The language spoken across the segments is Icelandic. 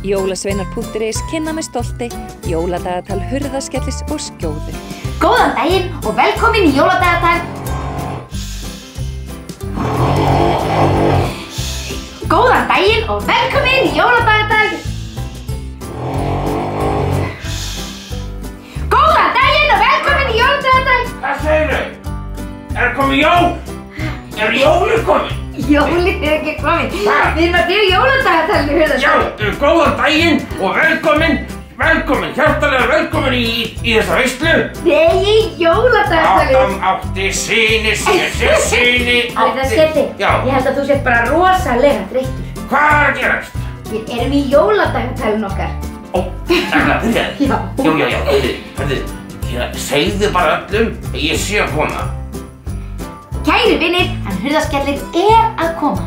Jólasveinar.is kynna með stolti jóladagatal Hurðaskellis og Skjóðu. Góðan daginn og velkomin í jóladagatal. Góðan daginn og velkomin í jóladagatal. Góðan daginn og velkomin í jóladagatal. Hvað segirðu? Komið jól? Jólið komið? Jólið ekki komið. Við erum að byrja jóladagatalinu, Hurðaskelli. Já, góðan daginn og velkomin, hjartalega velkomin í þessa veislu. Nei, jóladagatalinu. Adam átti syni, Hurðaskelli, ég held að þú sért bara rosalega þreyttur. Hvað er að gerast? Við erum í jóladagatalinu okkar. Ó, það byrjaði? Já. Hörðu, segðu bara öllum að ég sé að koma. Kæru vinir, hann Hurðaskellir að koma.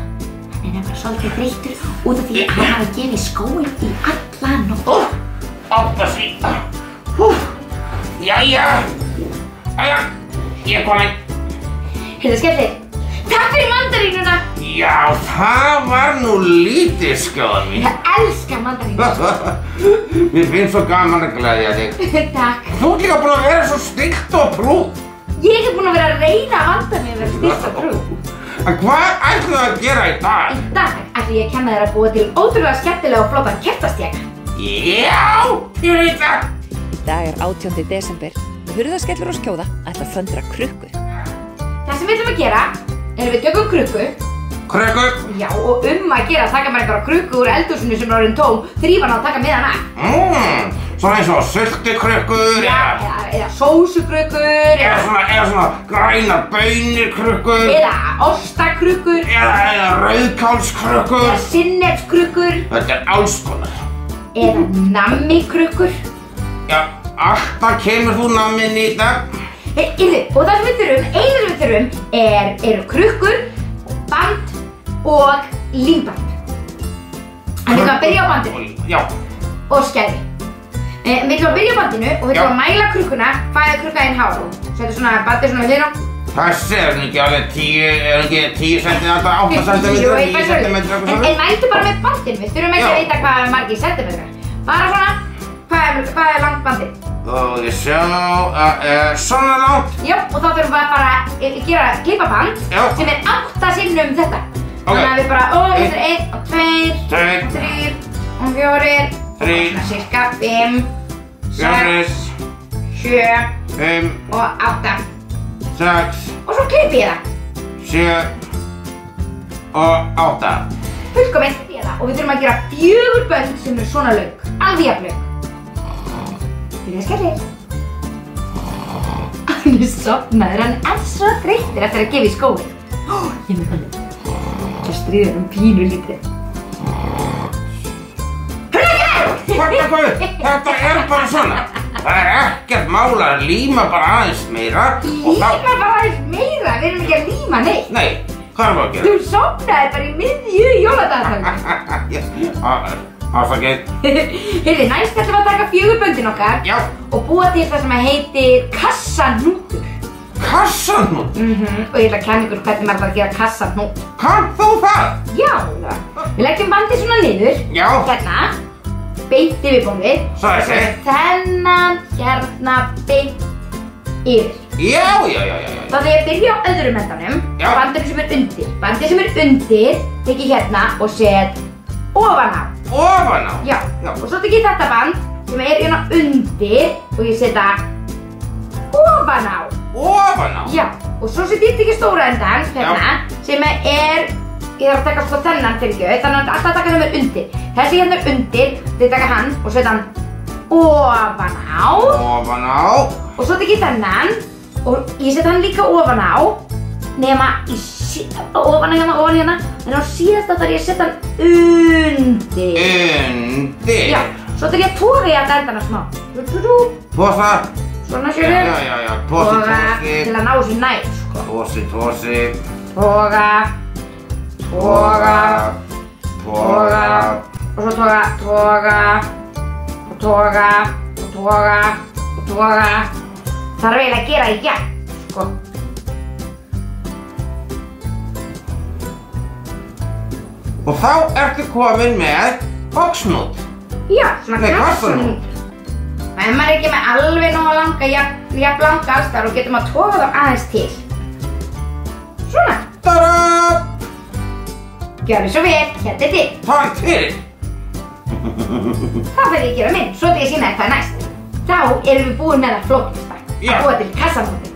Hann nefnilega svolítið þreyttur út af því að hann hafi gefið skóinn í alla nótt. Átta sig. Jæja, ég er komin. Hurðaskellir, takk fyrir mandarínuna. Já, það var nú lítið, Skjóða mín. Ég elska mandarínuna. Mér finnst svo gaman að gleðja þig. Takk. Þú ert líka búin að vera svo stillt og prúð. Ég búin að vera að reyna að vanda mig að vera stillt og prúð. En hvað ætlaðu að gera í dag? Í dag ætla ég að kenna þér að búa til ótrúlega skemmtilega og flottan kertastjaka. Já, ég veit það. Í dag er 18. desember og Hurðaskellir og Skjóða ætla að föndra krukku. Það sem við ætlum að gera er að við tökum krukku. Krukku? Já, og að gera að taka bara einhverja krukku úr eldhúsinu sem er orðin tóm, þrífa hana og taka með hana. Svona eins og sultukrukkur eða sósukrukkur eða svona grænar baunir krukkur eða ostakrukkur eða rauðkálskrukkur eða sinnepskrukkur Þetta er alls konar. eða nammikrukkur. Já, alltaf kemur þú namminn í dag. Og það sem við þurfum, einu sem við þurfum eru krukkur, band og límband. En við ætlum að byrja á bandinu. Já. Og skæði. Við ætlum að byrja á bandinu og við ætlum að mæla krukkuna, hvað er krukka einn hár. Settu svona bandið svona við hérna. Þessi er ekki alveg 10 centimetrar, 8 centimetrar, 9 centimetrar eitthvað svona. En mældu bara með bandinu, við þurfum ekki að vita hvað er margir centimetrar. Bara svona, hvað er langt bandið? Og ég sjá, svona langt. Já, og þá þurfum við bara að klippa band sem er 8 sinnum þetta. Þannig að við bara, þetta er 1 og 2, 3 og 4, svona cirka 5, 6, 7 og 8. 6 Og svo klippi ég það. 7 og 8. Fullkominn klippi ég það og við þurfum að gera 4 bönd sem eru svona löng, alveg jafn löng. Hurðaskellir. Hann er sofnaður, hann er svo þreyttur eftir að gefa í skóinn. Ég með honum. Það stríður pínu lítið. Hurðaskellir! Þetta er bara svona. Það er ekkert mál að líma bara aðeins meira. Líma bara aðeins meira? Við erum ekki að líma neitt. Nei, hvað erum við að gera? Þú sofnaði bara í miðju jóladagatalinu. Afsakið. Heyrðu, næst ætlum við að taka 4 böndin okkar. Já. Og búa til það sem heitir kassahnútur. Kassahnút? Og ég ætla að kenna ykkur hvernig maður þarf að gera kassahnút. Kannt þú það? Já. Við leggjum bandið svona niður. Já. Hérna. Beint yfir borðið. Svo þessi. Þennan hérna beint yfir. Já. Þá þegar ég byrja á öðrum endanum. Já. Bandinu sem er undir. Bandið sem er undir tek ég hérna og set ofan á. Ofan á? Já. Og svo tek ég þetta band sem er hérna undir og ég setja ofan á. Ofan á? Já. Og svo set ég ekki stóra endan hérna sem er, ég þarf að taka sko þennan fyrirgjöð, þannig að alltaf taka sem er undir. Þessi hérna er undir, þið taka hann og setja hann ofan á. Ofan á. Og svo tek ég þennan og ég setja hann líka ofan á, nema ofan hérna, en á síðasta þarf ég að setja hann undir. Undir? Já, svo tek ég að toga í þetta endana smá. Tosa? Svona sérðu. Já, tosi. Til að ná þessu nær, sko. Tosi. Toga. Og svo toga. Og toga. Það er eiginlega að gera í gegn, sko. Og þá ertu komin með boxnút. Já, svona kassanútur. Ef maður ekki með alveg nógu langa, jafn langa alls þar og getur maður toga þá aðeins til. Svona. Tada! Gjörðu svo vel, hérna þig. Takk fyrir. Þá fer ég að gera minn, svo þegar ég sýna þér hvað næst. Þá erum við búin með það flóknasta, að búa til kassanútur.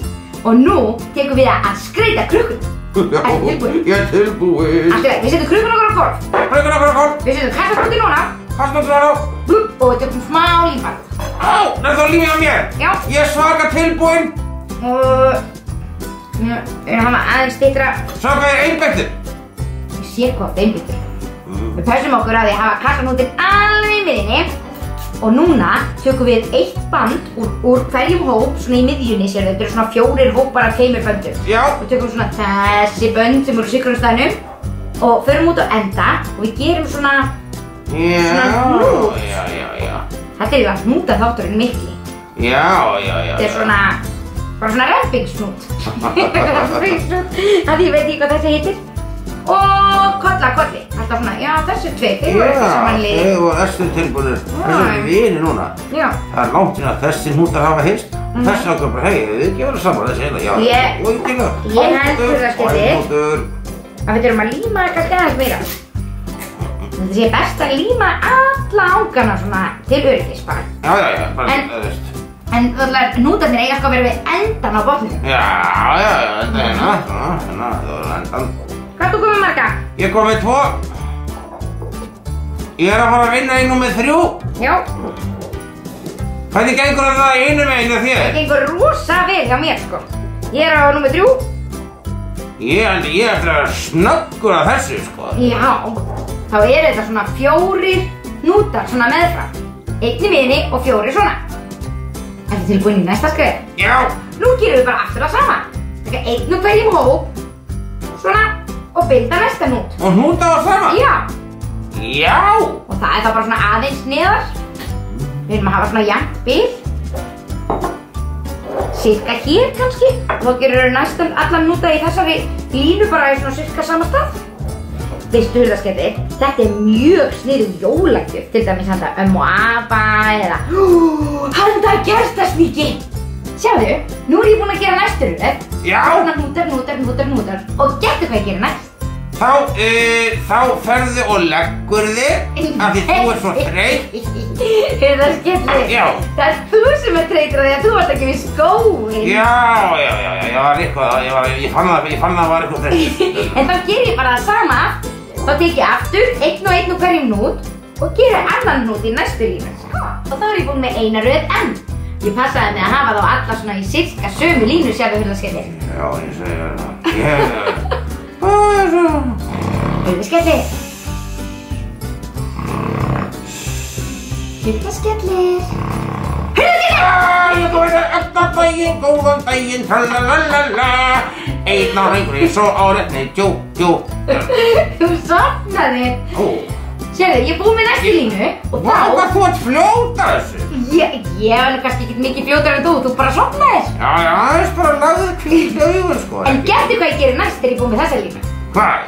Og nú tekum við að skreyta krukkuna. Ertu tilbúin? Ég er tilbúin. Allt í lagi, við setjum krukkuna okkar á hvolf. Krukkuna okkar á hvolf. Við setjum kassanútur núna. Kassanútur á. Og við tökum smá límband. Á, það er þá límið á mér. Já. Ég er svaka tilbúin. Og við erum hafa aðeins styttra. Svaka er einbeittur. Ég sé hvað einbeittur. Við pössum okkur að því að hafa kassanútin alveg í miðjunni. Og núna tökum við eitt band úr hverjum hóp svona í miðjunni, sérðu. Þetta eru svona 4 hópar af 2 böndum. Já. Við tökum svona þessi bönd sem eru sikur á staðnum og förum út á enda og við gerum svona hnút. Já. Þetta er það hnúta þátturinn mikli. Já. Þetta er svona, bara svona rempingsnút. Rempingsnút, það ég veit ekki hvað þessi heitir. Og kolla kolli, alltaf svona, já þessu 2, þeir voru ekki saman liði. Já, þeir voru þessu tilbúinir, þessu er vini núna. Já. Það er langt inn að þessi hnútar hafa hist. Þessi okkur bara, hei, við ekki verið saman þessi heila, já. Ég heldur það skildi að við þurfum að líma það kannski aðeins meira. Þetta sé best að líma alla ángana svona til öryggis bara. Já, bara veist. En hnútarnir eiga sko að vera við endan á botninu. Já, enda hérna, það var endan. Hvað þú komið marga? Ég kom með 2. Ég er að fara að vinna í númer 3. Já. Hvernig gengur það í einu meginu þér? Það gengur rosa vel hjá mér sko. Ég er á númer 3. Ég er eftir að snöggur að þessu sko. Já. Þá eru þetta svona 4 hnútar svona meðfram. 1 í miðjunni og 4 svona. Ertu tilbúin í næsta skref? Já. Nú gerum við bara aftur það sama. Taka 1 úr hverjum hóp. Svona. Og binda næsta hnút. Og hnúta á sama? Já. Já. Og það er þá bara svona aðeins neðar. Við erum að hafa svona jafnt bil. Cirka hér kannski. Og þá gerum við næstum allan hnúta í þessari línu bara í svona cirka sama stað. Veistu hurðaskellir, þetta er mjög sniðug jólagjöf. Til dæmis handa og afa eða handa gerðstasníki. Sjáðu, nú er ég búin að gera næstu röð. Já. Svona hnútar. Og gettu hvað ég gerir næst? Þá ferðu og leggur þig af því þú er svo þreytt. Hurðaskellir. Já. Það er þú sem er þreytur af því að þú varst ekki við skóinn. Já, ég var eitthvað, ég fann það var eitthvað þreytt. En þá ger ég bara það sama aftur. Þá tek ég aftur, 1 og 1 úr hverjum hnút og gera annan hnút í næstu línu. Og þá er ég búin með eina röð enn. Ég passaði með að hafa þá alla svona í cirka sömu línu, sérðu hurðaskellir. Já, ég segi það. Hurðaskellir. Hurðaskellir. Ég kom þetta daginn, góðan daginn, tralalala. Einn á hengri, svo á rétni, djú. Þú sofnaði. Sérðu, ég er búin með næstu línu og þá... Hvað þú ert fljóta þessu? Ég var nú kannski ekki mikið fljótar en þú bara sofnaðir. Já, það er bara lagður hvítt augun sko. En gerðu hvað ég gerir næst þegar ég er búin með þessa línu? Hvað?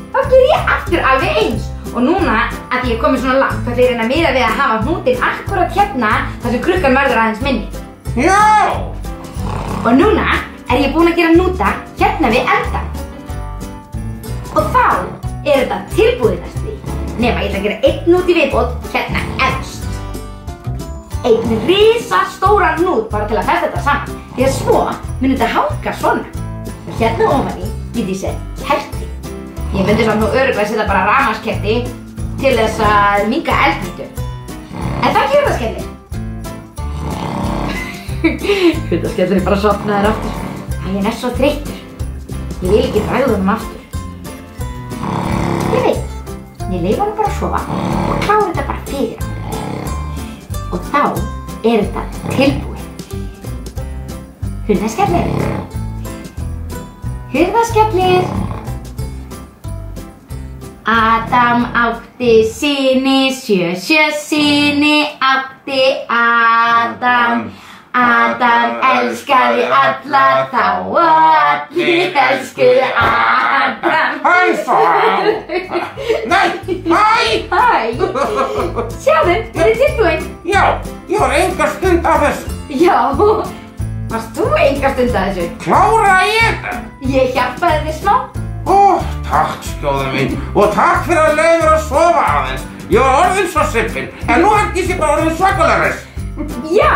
Þá ger ég aftur alveg eins. Og núna, að ég er komið svona langt, þá ætla ég að miða við að hafa hnútinn akkurat hérna þar sem krukkan verður aðeins minni. Já! Og núna er ég búin að gera hnúta hérna við endan. Og þá er þetta tilbúið næst því. Nema ég ætla að gera 1 hnút í viðbót hérna efst. Einn risastóran hnút bara til að festa þetta saman. Því að svo mun þetta hanga svona. Og hérna ofan í get ég sett kerti. Ég myndi samt nú örugglega að setja bara rafmagnskerti til þess að minnka eldhættu. En það gerur það skellir. Hurðaskellir er bara sofnaður aftur. Hann er svo þreyttur. Ég vil ekki bregða honum aftur. Ég veit. Ég leyfa hann bara að sofa og klára þetta bara fyrir hann. Og þá er þetta tilbúið. Hurðaskellir. Hurðaskellir. Adam átti syni, 7 syni átti Adam. Adam elskaði alla þá og allir elskuðu Adam. Hæ, þá! Nei, hæ! Hæ! Sjáðu, er þið tilbúin? Já, ég var enga stund af þessu. Já, varst þú enga stund að þessu? Kláraði ég þetta? Ég hjálpaði þér smá. Takk skjóða mín og takk fyrir að leyfa mér að sofa aðeins. Ég var orðinn svo sippinn, en nú held ég bara orðinn svakalega hress. Já,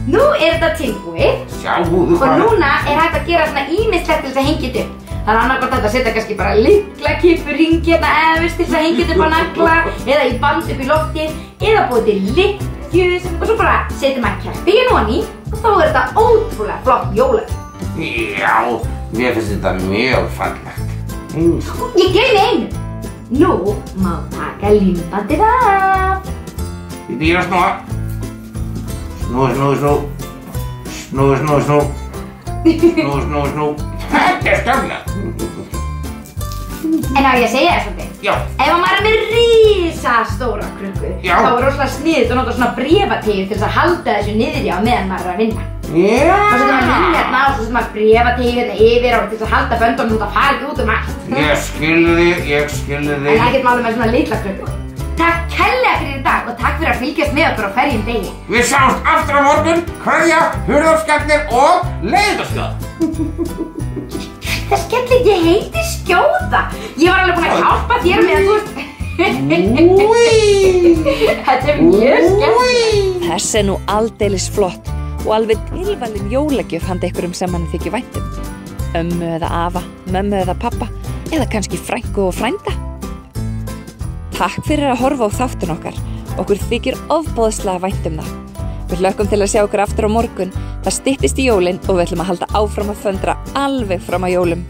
nú er þetta tilbúið. Sjáðu Og núna er hægt að gera svona ýmislegt til þess að hengja þetta upp. Það er annarkvæmt hægt að setja kannski bara lyklakippurhring hérna efst til þess að hengja þetta upp á nagla eða í band upp í loftið eða búið til lykkjus og svo bara setjum maður kertið ofan í og þá er þetta ótrúlega flott jólatré. Já, mér finnst þetta mjög fallegt. Ég gleymi einu. Nú má taka límbandið af. Ég býr að snúa. Snúi. Snúi. Þetta er skemmtilegt. En á ég að segja þér svolítið? Já. Ef maður er með risastóra krukku, Já. þá er rosalega sniðugt að nota svona bréfateygju til þess að halda þessu niðri á meðan maður er að vinna. Já. Þá setur maður línu hérna og svo setur maður bréfateygju hérna yfir og til þess að halda böndunum út að fara ekki út allt. Ég skilði þig. En ekkert máli með svona litla krukku. Takk kærlega fyrir í dag og takk fyrir að fylgjast með okkur á hverjum degi. Við sjáumst aftur á morgun, kveðja, hurðarskellnir og leiðarskjóða. Það skellir, ég heiti Skjóða. Ég var alveg búin að hjálpa þér með að þú Þetta er mjög skemmt. Þess er nú aldeilis flott og alveg tilvalin jólagjöf handa ykkurum sem manni þykir vænt um. Ömmu eða afa, mömmu eða pappa eða kannski frænku og frænda. Takk fyrir að horfa á þáttinn okkar. Okkur þykir ofboðslega vænt um það. Við hlökkum til að sjá okkur aftur á morgun. Það styttist í jólin og við ætlum að halda áfram að föndra alveg fram að jólum.